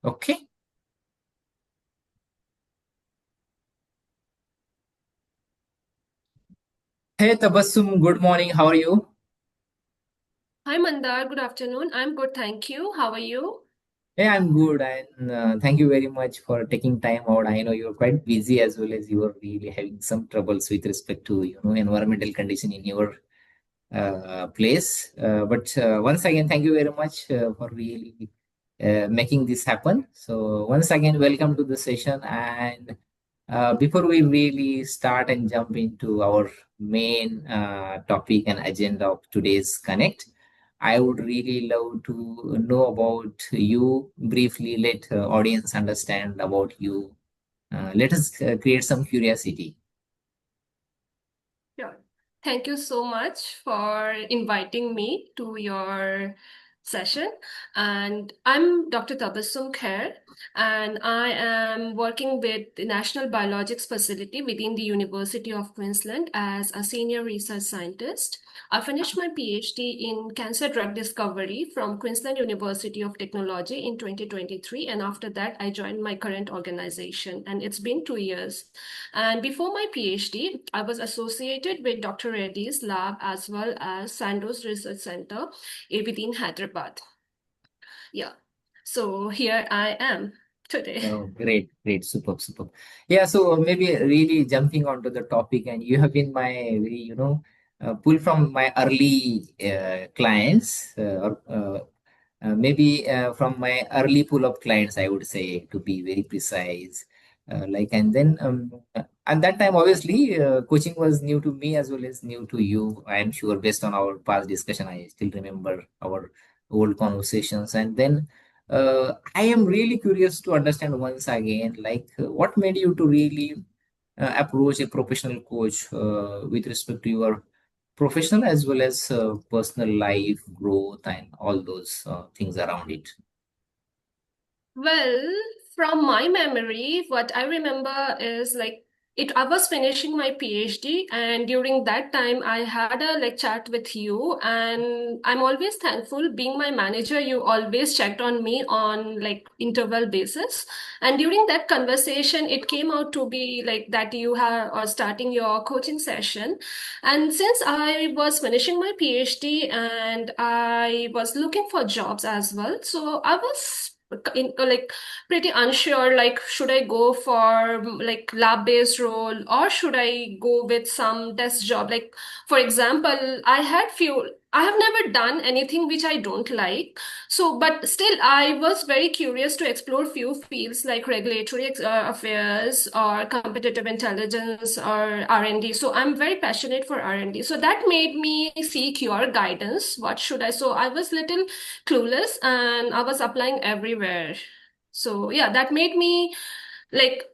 Okay. Hey Tabassum, good morning. How are you? Hi Mandar, good afternoon. I'm good, thank you. How are you? Hey, I'm good, and thank you very much for taking time out. I know you're quite busy as well as you are really having some troubles with respect to environmental condition in your place. But once again, thank you very much for really making this happen. So once again, welcome to the session. And before we really start and jump into our main topic and agenda of today's Connect, I would really love to know about you briefly. Let audience understand about you. Let us create some curiosity. Sure. Thank you so much for inviting me to your session. And I'm Dr. Tabassum Khair, and I am working with the National Biologics Facility within the University of Queensland as a senior research scientist. I finished my PhD in cancer drug discovery from Queensland University of Technology in 2023, and after that, I joined my current organization, and it's been 2 years. And before my PhD, I was associated with Dr. Reddy's lab as well as Sandoz Research Center within Hyderabad. Yeah. So here I am today. Oh, great, great, superb, superb. Yeah, so maybe really jumping onto the topic, and you have been my very, pull from my early clients, or maybe from my early pool of clients, I would say, to be very precise. And then at that time, obviously, coaching was new to me as well as new to you. I am sure, based on our past discussion, I still remember our old conversations. And then I am really curious to understand once again, what made you to really approach a professional coach with respect to your professional as well as personal life growth and all those things around it. Well, from my memory, what I remember is I was finishing my PhD, and during that time I had a chat with you, and I'm always thankful. Being my manager, you always checked on me on interval basis. And during that conversation, it came out to be like that you are starting your coaching session. And since I was finishing my PhD and I was looking for jobs as well, so I was pretty unsure, like should I go for lab based role or should I go with some desk job. Like for example, I have never done anything which I don't like, so but still I was very curious to explore few fields like regulatory affairs or competitive intelligence or R&D. So I'm very passionate for R&D, so that made me seek your guidance. What should I, so I was little clueless and I was applying everywhere. So yeah, that made me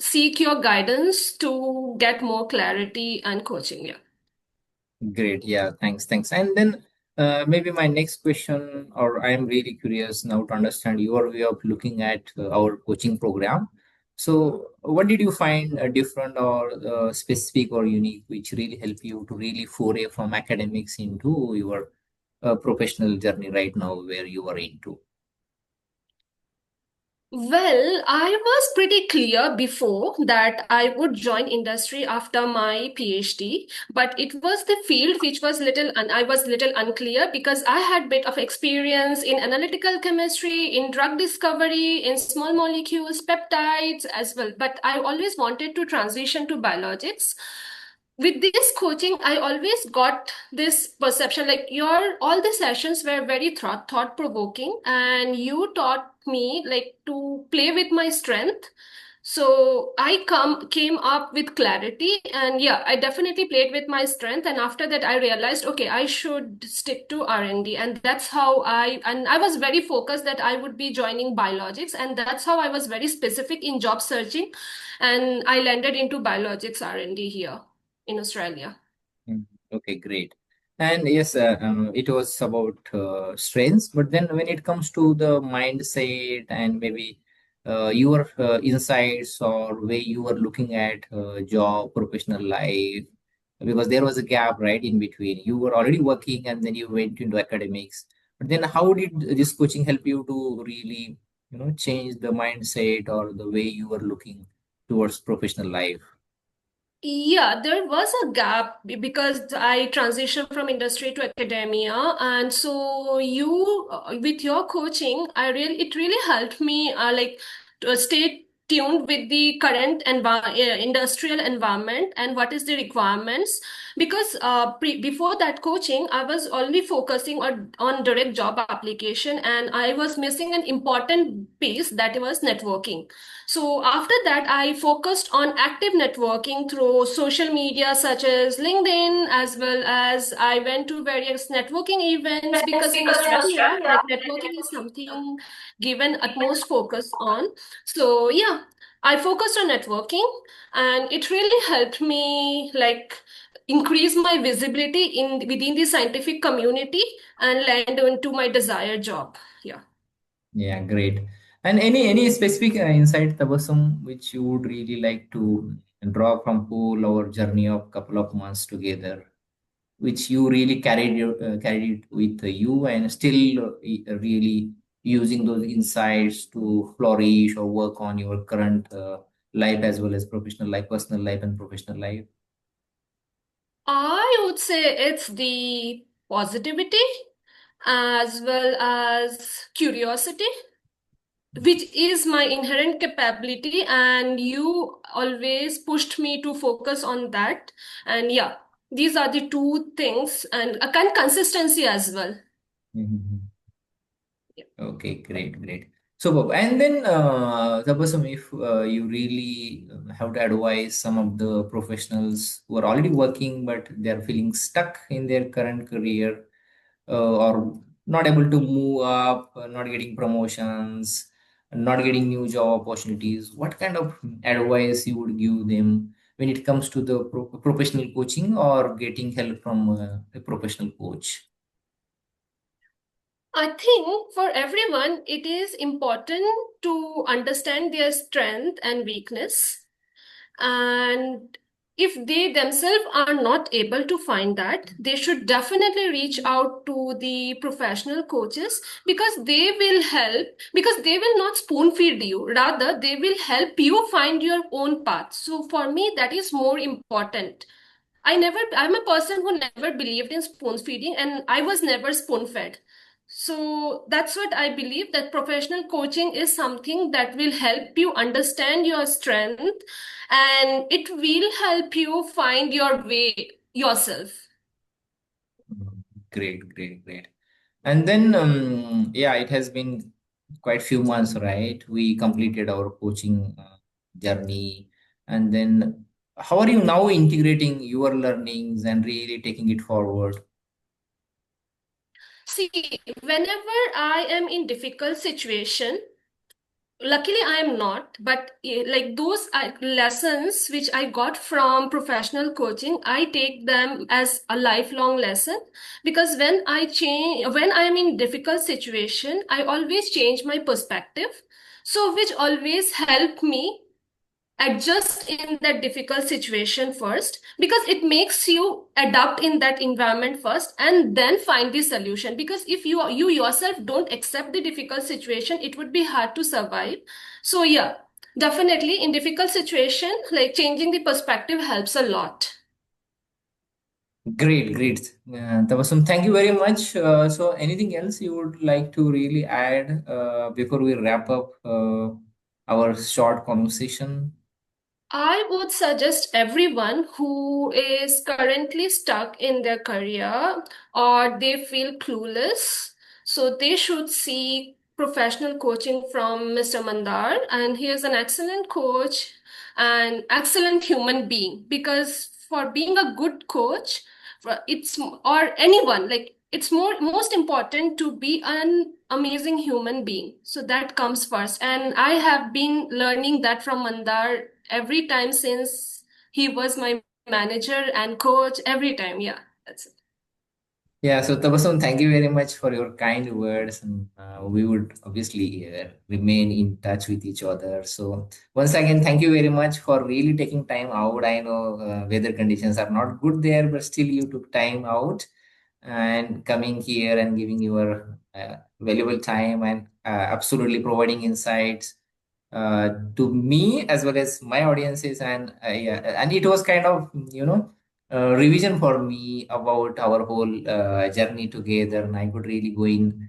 seek your guidance to get more clarity and coaching. Yeah. Great. Yeah. Thanks. Thanks. And then maybe my next question, or I'm really curious now to understand your way of looking at our coaching program. So, what did you find different or specific or unique, which really help you to really foray from academics into your professional journey right now, where you are into? Well, I was pretty clear before that I would join industry after my PhD, but it was the field which was I was little unclear because I had bit of experience in analytical chemistry, in drug discovery, in small molecules, peptides as well. But I always wanted to transition to biologics. With this coaching, I always got this perception like your all the sessions were very thought provoking, and you taught me like to play with my strength. So I come came up with clarity, and yeah, I definitely played with my strength. And after that, I realized, okay, I should stick to R&D, and that's how I was very focused that I would be joining biologics, and that's how I was very specific in job searching, and I landed into biologics R&D here in Australia. Mm. Okay, great. And yes, it was about strengths, but then when it comes to the mindset and maybe your insights or way you were looking at job, professional life, because there was a gap right in between. You were already working and then you went into academics. But then how did this coaching help you to really change the mindset or the way you were looking towards professional life? Yeah, there was a gap because I transitioned from industry to academia, and so with your coaching, it really helped me to stay tuned with the current industrial environment and what is the requirements. Because before that coaching, I was only focusing on direct job application, and I was missing an important piece that was networking. So after that, I focused on active networking through social media such as LinkedIn, as well as I went to various networking events because in Australia, like networking is something given utmost focus on. So yeah, I focused on networking and it really helped me like increase my visibility in within the scientific community and land into my desired job. Yeah. Yeah, great. And any specific insight, Tabassum, which you would really like to draw from whole our journey of couple of months together, which you really carried it with you and still really using those insights to flourish or work on your current life as well as professional life, personal life and professional life. I would say it's the positivity as well as curiosity, which is my inherent capability, and you always pushed me to focus on that. And yeah, these are the two things, and a kind consistency as well. Mhm. Okay, great, great. So, and then, Tabassum, if you really have to advise some of the professionals who are already working but they are feeling stuck in their current career, or not able to move up, not getting promotions, not getting new job opportunities, what kind of advice you would give them when it comes to the professional coaching or getting help from a professional coach? I think for everyone, it is important to understand their strength and weakness. And if they themselves are not able to find that, they should definitely reach out to the professional coaches because they will help, because they will not spoon feed you. Rather, they will help you find your own path. So for me, that is more important. I'm a person who never believed in spoon feeding and I was never spoon fed. So that's what I believe, that professional coaching is something that will help you understand your strength and it will help you find your way yourself. Great, great, great. And then, yeah, it has been quite few months, right? We completed our coaching journey. And then, how are you now integrating your learnings and really taking it forward? See, whenever I am in difficult situation, luckily I am not, but like those lessons which I got from professional coaching, I take them as a lifelong lesson because when I am in difficult situation, I always change my perspective, so which always help me adjust in that difficult situation first, because it makes you adapt in that environment first and then find the solution. Because if you yourself don't accept the difficult situation, it would be hard to survive. So yeah, definitely in difficult situation, like changing the perspective helps a lot. Great, great. Tabassum, thank you very much. So, anything else you would like to really add before we wrap up our short conversation? I would suggest everyone who is currently stuck in their career or they feel clueless, so they should seek professional coaching from Mr. Mandar, and he is an excellent coach and excellent human being. Because for being a good coach, it's or anyone, like it's most important to be an amazing human being, so that comes first, and I have been learning that from Mandar every time since he was my manager and coach every time. Yeah, that's it. Yeah, so Tabassum, thank you very much for your kind words, and we would obviously remain in touch with each other. So once again, thank you very much for really taking time out. I know weather conditions are not good there, but still you took time out. and coming here and giving your valuable time and absolutely providing insights to me as well as my audiences. And yeah, and it was kind of, revision for me about our whole journey together. And I could really go in,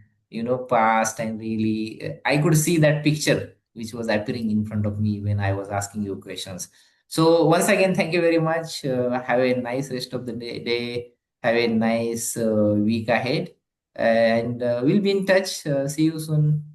past, and really I could see that picture which was appearing in front of me when I was asking you questions. So once again, thank you very much. Have a nice rest of the day. Have a nice week ahead, and we'll be in touch. See you soon.